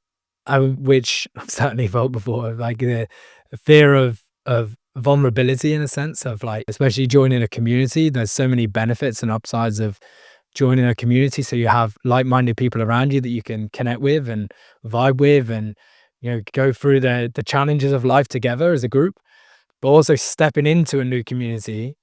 B: which I've certainly felt before, of like the fear of vulnerability in a sense of like, especially joining a community. There's so many benefits and upsides of joining a community, so you have like-minded people around you that you can connect with and vibe with, and you know, go through the challenges of life together as a group. But also stepping into a new community,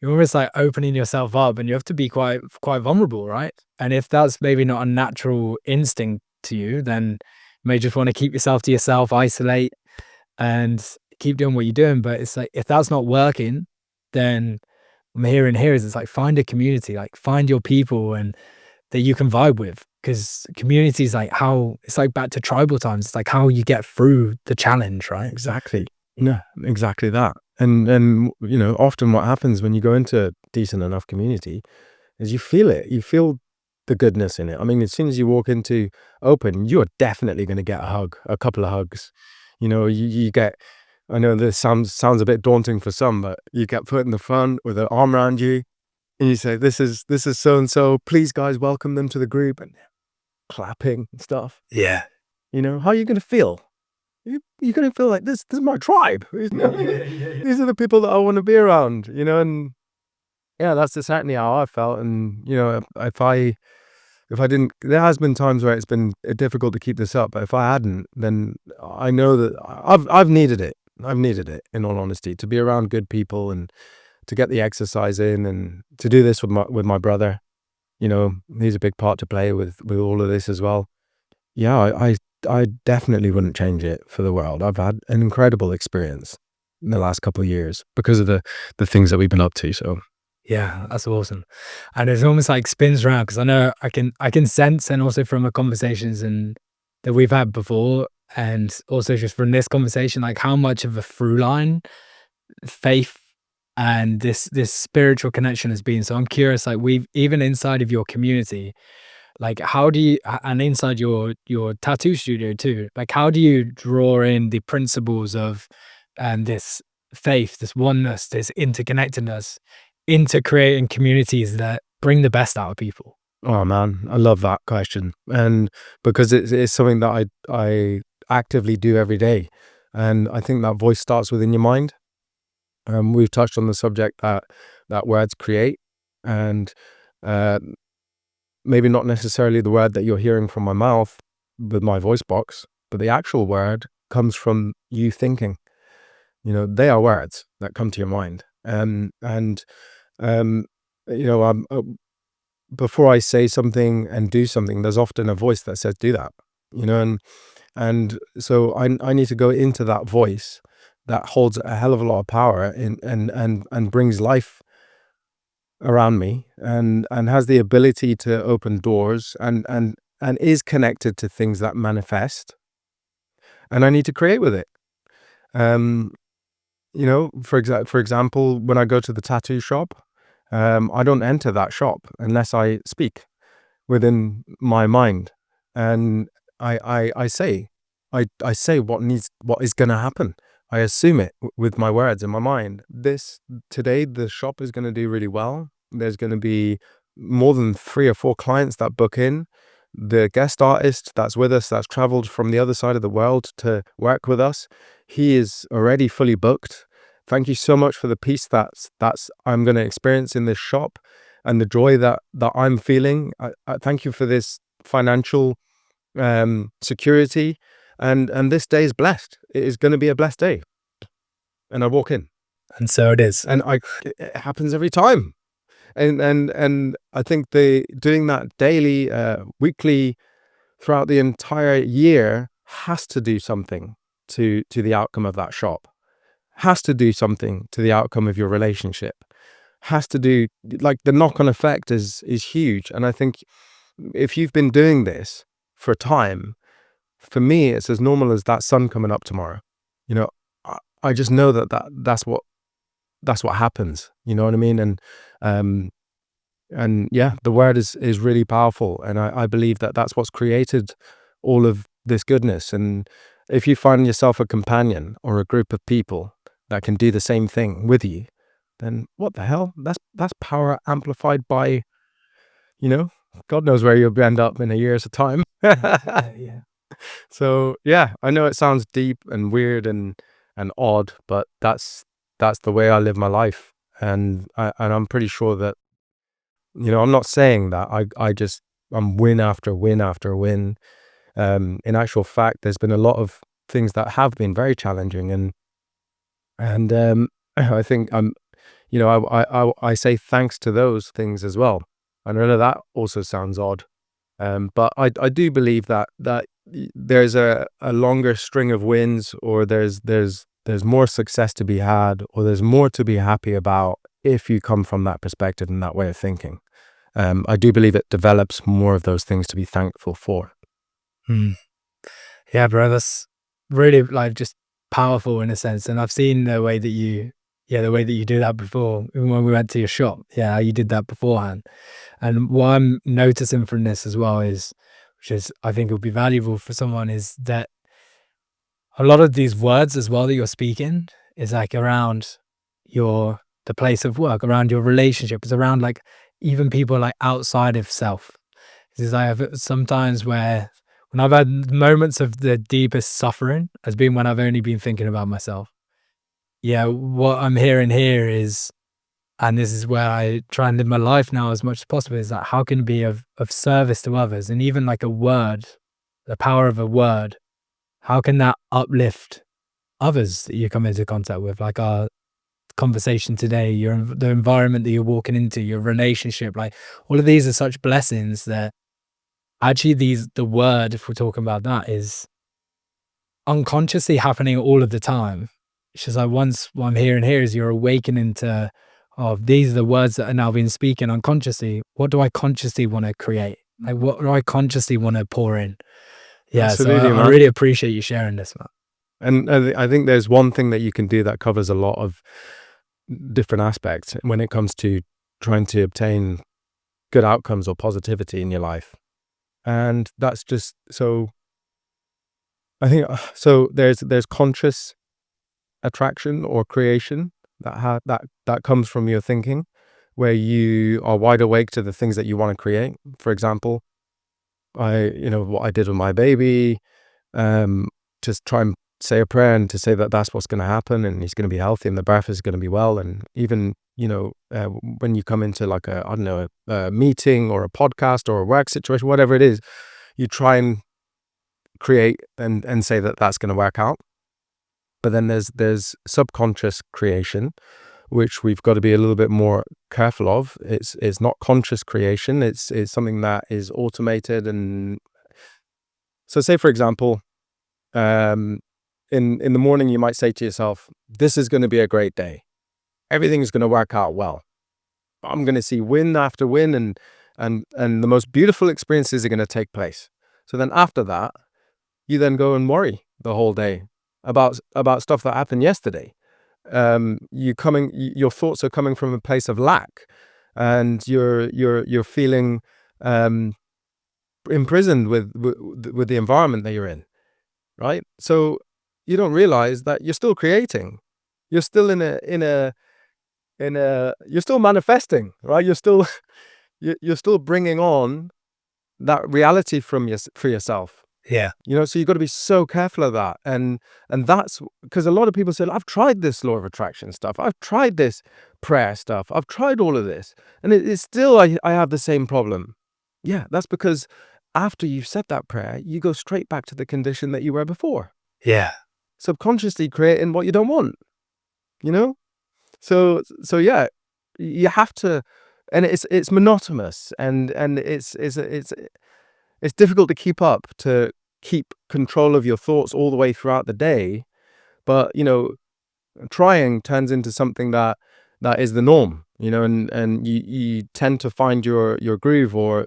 B: you're almost like opening yourself up, and you have to be quite vulnerable, right? And if that's maybe not a natural instinct to you, then you may just want to keep yourself to yourself, isolate, and keep doing what you're doing. But it's like, if that's not working, then I'm hearing here is it's like, find a community, like find your people and that you can vibe with. Because community is like how, it's like back to tribal times. It's like how you get through the challenge, right?
A: Exactly. No, exactly that. And you know, often what happens when you go into a decent enough community is you feel it. You feel the goodness in it. I mean, as soon as you walk into Open, you are definitely going to get a hug, a couple of hugs. You know, you get, I know this sounds a bit daunting for some, but you get put in the front with an arm around you, and you say, this is so and so, please guys, welcome them to the group, and clapping and stuff.
B: Yeah.
A: You know, how are you going to feel? You're going to feel like this is my tribe. You know? These are the people that I want to be around, you know. And yeah, that's certainly how I felt. And you know, if I didn't, there has been times where it's been difficult to keep this up, but if I hadn't, then I know that I've needed it. I've needed it, in all honesty, to be around good people and to get the exercise in, and to do this with my brother. You know, he's a big part to play with all of this as well. Yeah, I definitely wouldn't change it for the world. I've had an incredible experience in the last couple of years because of the things that we've been up to. So
B: Yeah, that's awesome. And it's almost like spins around, because I know I can sense, and also from the conversations and that we've had before, and also just from this conversation, like how much of a through line faith and this spiritual connection has been. So I'm curious, like we've even inside of your community, like how do you, and inside your tattoo studio too, like how do you draw in the principles of this faith, this oneness, this interconnectedness into creating communities that bring the best out of people?
A: Oh man, I love that question, and because it's something that I actively do every day, and I think that voice starts within your mind. We've touched on the subject that words create, and uh, maybe not necessarily the word that you're hearing from my mouth with my voice box, but the actual word comes from you thinking. They are words that come to your mind, and um, you know, before I say something and do something, there's often a voice that says, do that, and so I need to go into that voice that holds a hell of a lot of power and brings life around me and has the ability to open doors and is connected to things that manifest, and I need to create with it. Um, for example, when I go to the tattoo shop, I don't enter that shop unless I speak within my mind, and I say what is going to happen. I assume it with my words in my mind. Today the shop is going to do really well. There's going to be more than 3 or 4 clients that book in. The guest artist that's with us, that's traveled from the other side of the world to work with us, he is already fully booked. Thank you so much for the peace that's I'm going to experience in this shop, and the joy that I'm feeling. I thank you for this financial security, and this day is blessed. It is going to be a blessed day. And I walk in,
B: And so it is.
A: and it happens every time. And I think doing that daily, weekly, throughout the entire year has to do something to the outcome of that shop. Has to do something to the outcome of your relationship. Has to do, like, the knock-on effect is huge. And I think if you've been doing this for time, for me, it's as normal as that sun coming up tomorrow. I just know that's what happens. You know what I mean? Um, and yeah, the word is really powerful, and I believe that that's what's created all of this goodness. And if you find yourself a companion or a group of people that can do the same thing with you, then what the hell? That's power amplified by, God knows where you'll end up in a year's time.
B: Yeah.
A: So yeah, I know it sounds deep and weird and odd, but that's the way I live my life, and I'm pretty sure that, I'm not saying that I'm win after win after win. In actual fact, there's been a lot of things that have been very challenging, and I think I say thanks to those things as well. I know that also sounds odd, but I do believe that there's a longer string of wins, or there's more success to be had, or there's more to be happy about if you come from that perspective and that way of thinking. I do believe it develops more of those things to be thankful for.
B: Yeah, bro, that's really, like, just powerful in a sense. And I've seen the way that you do that before, even when we went to your shop. Yeah, how you did that beforehand. And what I'm noticing from this as well is, which is, I think it would be valuable for someone, is that a lot of these words as well that you're speaking is like around the place of work, around your relationship. It's around, like, even people like outside of self. Because I have sometimes when I've had moments of the deepest suffering has been when I've only been thinking about myself. Yeah, what I'm hearing here is, and this is where I try and live my life now as much as possible, is that how can it be of service to others? And even like a word, the power of a word, how can that uplift others that you come into contact with? Like our conversation today, the environment that you're walking into, your relationship, like all of these are such blessings that actually the word, if we're talking about that, is unconsciously happening all of the time. It's just like, once what I'm hearing here is you're awakening to, oh, these are the words that are now being spoken unconsciously. What do I consciously want to create? Like, what do I consciously want to pour in? Yeah, so
A: Absolutely,
B: I
A: man.
B: really appreciate you sharing this, man.
A: And I think there's one thing that you can do that covers a lot of different aspects when it comes to trying to obtain good outcomes or positivity in your life. And that's just, so I think, so there's conscious attraction or creation that comes from your thinking, where you are wide awake to the things that you want to create. For example, what I did with my baby, just try and say a prayer and to say that that's what's going to happen, and he's going to be healthy and the birth is going to be well. And even, when you come into like a meeting or a podcast or a work situation, whatever it is, you try and create and say that that's going to work out. But then there's subconscious creation, which we've got to be a little bit more careful of. It's not conscious creation. It's something that is automated. And so say, for example, in the morning, you might say to yourself, this is going to be a great day. Everything's going to work out well. I'm going to see win after win, and the most beautiful experiences are going to take place. So then after that, you then go and worry the whole day about stuff that happened yesterday. Your thoughts are coming from a place of lack, and you're feeling imprisoned with the environment that you're in, right? So you don't realize that you're still creating. You're still you're still manifesting, right? You're still bringing on that reality for yourself.
B: Yeah.
A: So you've got to be so careful of that. And that's because a lot of people say, I've tried this law of attraction stuff. I've tried this prayer stuff. I've tried all of this. And it's still, I have the same problem. Yeah, that's because after you've said that prayer, you go straight back to the condition that you were before.
B: Yeah.
A: Subconsciously creating what you don't want, So yeah, you have to, and it's monotonous, and it's difficult to keep up, to keep control of your thoughts all the way throughout the day. But, trying turns into something that is the norm, and you tend to find your groove, or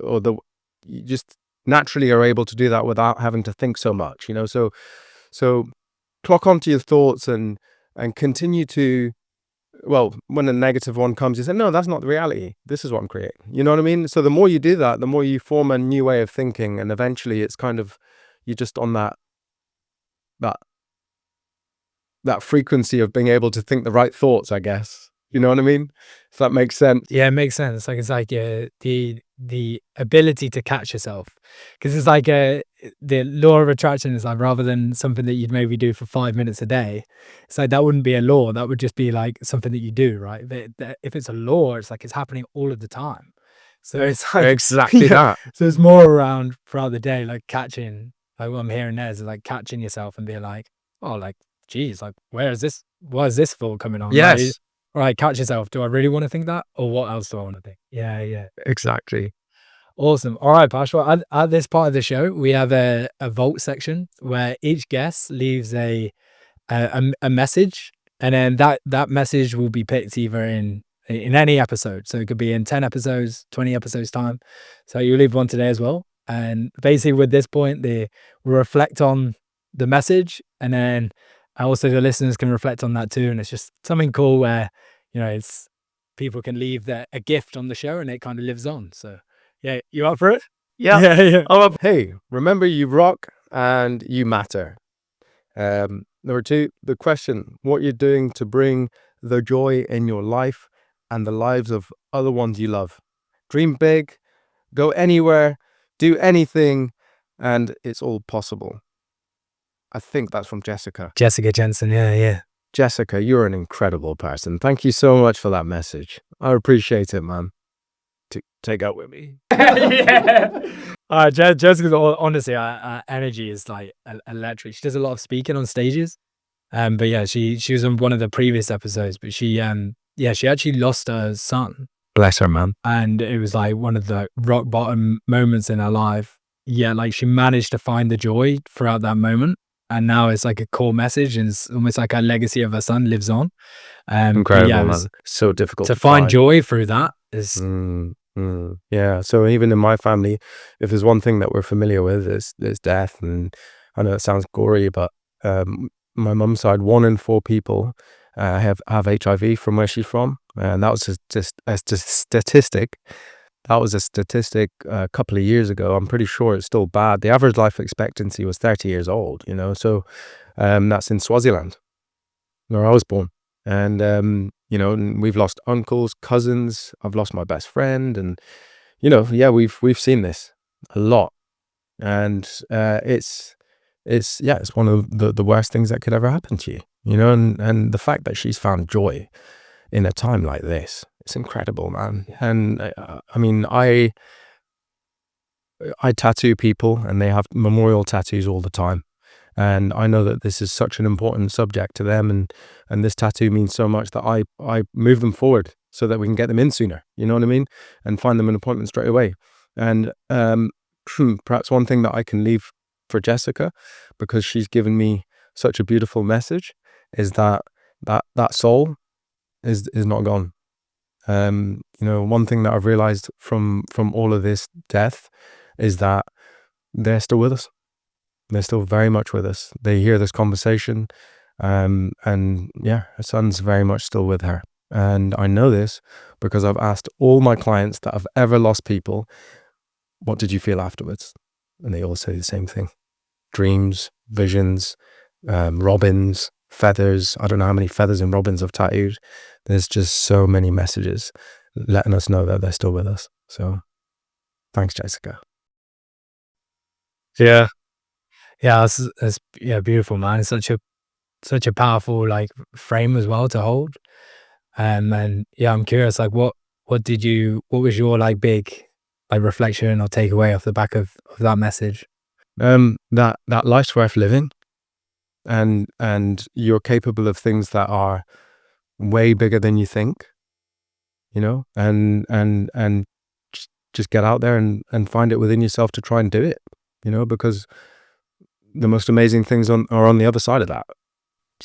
A: you just naturally are able to do that without having to think so much, So clock onto your thoughts and continue to, well, when a negative one comes, you say, no, that's not the reality. This is what I'm creating. You know what I mean? So the more you do that, the more you form a new way of thinking. And eventually it's kind of, you're just on that frequency of being able to think the right thoughts, I guess. You know what I mean? If that makes sense.
B: Yeah, it makes sense. It's like the ability to catch yourself, because it's like the law of attraction is like, rather than something that you'd maybe do for 5 minutes a day, it's like that wouldn't be a law. That would just be like something that you do, right? If it's a law, it's like it's happening all of the time. So it's like
A: exactly that.
B: So it's more around throughout the day, like catching, like what I'm hearing there is like catching yourself and being like, oh, like, geez, like why is this thought coming on?
A: Yes.
B: Like, all right, catch yourself. Do I really want to think that? Or what else do I want to think? Yeah.
A: Exactly.
B: Awesome. All right, Pash. Well, at this part of the show, we have a vote section where each guest leaves a message, and then that message will be picked either in any episode. So it could be in 10 episodes, 20 episodes time. So you leave one today as well. And basically with this point, we reflect on the message, and then also the listeners can reflect on that too. And it's just something cool where, it's people can leave a gift on the show and it kind of lives on. So yeah, you up for it?
A: Yeah. I'm up. Hey, remember, you rock and you matter. Number 2, the question, what you're doing to bring the joy in your life and the lives of other ones you love. Dream big, go anywhere, do anything, and it's all possible. I think that's from Jessica.
B: Jessica Jensen, yeah.
A: Jessica, you're an incredible person. Thank you so much for that message. I appreciate it, man. To take out with me.
B: Yeah. Jessica's, honestly, energy is like electric. She does a lot of speaking on stages. But yeah, she was on one of the previous episodes, but she actually lost her son.
A: Bless her, man.
B: And it was like one of the rock bottom moments in her life. Yeah, like she managed to find the joy throughout that moment. And now it's like a core message, and it's almost like her legacy of her son lives on.
A: Incredible, man. So difficult
B: to find joy through that is.
A: Yeah. So even in my family, if there's one thing that we're familiar with, is death. And I know it sounds gory, but my mum's side, 1 in 4 people have HIV from where she's from, and that was just a statistic. That was a statistic a couple of years ago. I'm pretty sure it's still bad. The average life expectancy was 30 years old, So that's in Swaziland, where I was born. And you know, and we've lost uncles, cousins. I've lost my best friend, and you know, yeah, we've seen this a lot, and it's one of the worst things that could ever happen to you, you know. And the fact that she's found joy in a time like this, it's incredible, man. And I mean, I tattoo people, and they have memorial tattoos all the time. And I know that this is such an important subject to them, and this tattoo means so much that I move them forward so that we can get them in sooner. You know what I mean? And find them an appointment straight away. And perhaps one thing that I can leave for Jessica, because she's given me such a beautiful message, is that that soul is not gone. You know, one thing that I've realized from all of this death is that they're still with us. They're still very much with us. They hear this conversation, and yeah, her son's very much still with her. And I know this because I've asked all my clients that have ever lost people, what did you feel afterwards? And they all say the same thing: dreams, visions, robins, feathers. I don't know how many feathers and robins I've tattooed. There's just so many messages letting us know that they're still with us. So thanks, Jessica.
B: Yeah. Yeah, it's yeah, beautiful, man. It's such a powerful like frame as well to hold. And yeah, I'm curious, like what was your like big like reflection or takeaway off the back of that message?
A: That life's worth living, and you're capable of things that are way bigger than you think, you know, and just get out there and find it within yourself to try and do it, you know, because the most amazing things are on the other side of that.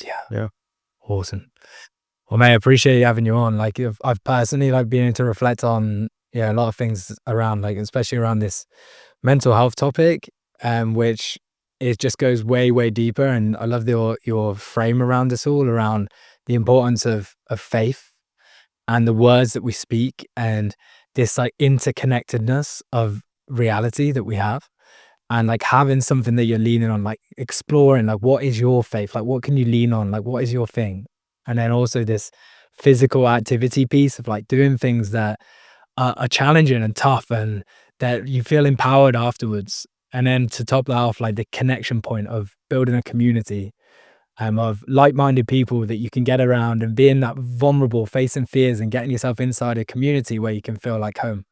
B: Yeah.
A: Yeah.
B: Awesome. Well, mate, I appreciate having you on. Like, I've personally like been able to reflect on a lot of things around like, especially around this mental health topic, which it just goes way deeper. And I love your frame around this all around the importance of faith and the words that we speak and this like interconnectedness of reality that we have, and like having something that you're leaning on, like exploring like what is your faith, like what can you lean on, like what is your thing. And then also this physical activity piece of like doing things that are challenging and tough and that you feel empowered afterwards. And then to top that off, like the connection point of building a community of like-minded people that you can get around and being that vulnerable, facing fears and getting yourself inside a community where you can feel like home.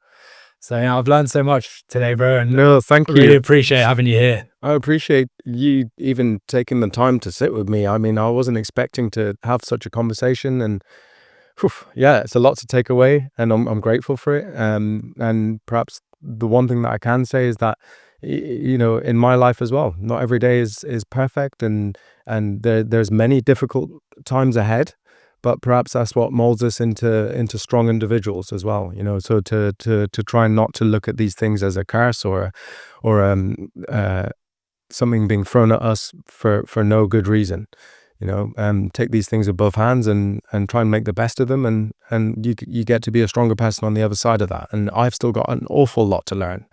B: So yeah, I've learned so much today, bro, and
A: No, thank
B: really
A: you.
B: appreciate having you here.
A: I appreciate you even taking the time to sit with me. I mean, I wasn't expecting to have such a conversation, and whew, yeah, it's a lot to take away, and I'm grateful for it. And perhaps the one thing that I can say is that you know, in my life as well, not every day is perfect, and there's many difficult times ahead. But perhaps that's what molds us into strong individuals as well, you know. So to try not to look at these things as a curse or something being thrown at us for no good reason, you know. Take these things with both hands and try and make the best of them, and you get to be a stronger person on the other side of that. And I've still got an awful lot to learn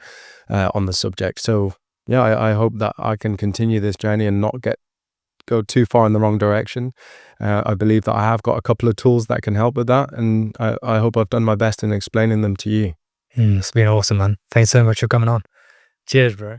A: on the subject. So yeah, I hope that I can continue this journey and not go too far in the wrong direction. I believe that I have got a couple of tools that can help with that, and I hope I've done my best in explaining them to you.
B: It's been awesome, man. Thanks so much for coming on. Cheers, bro.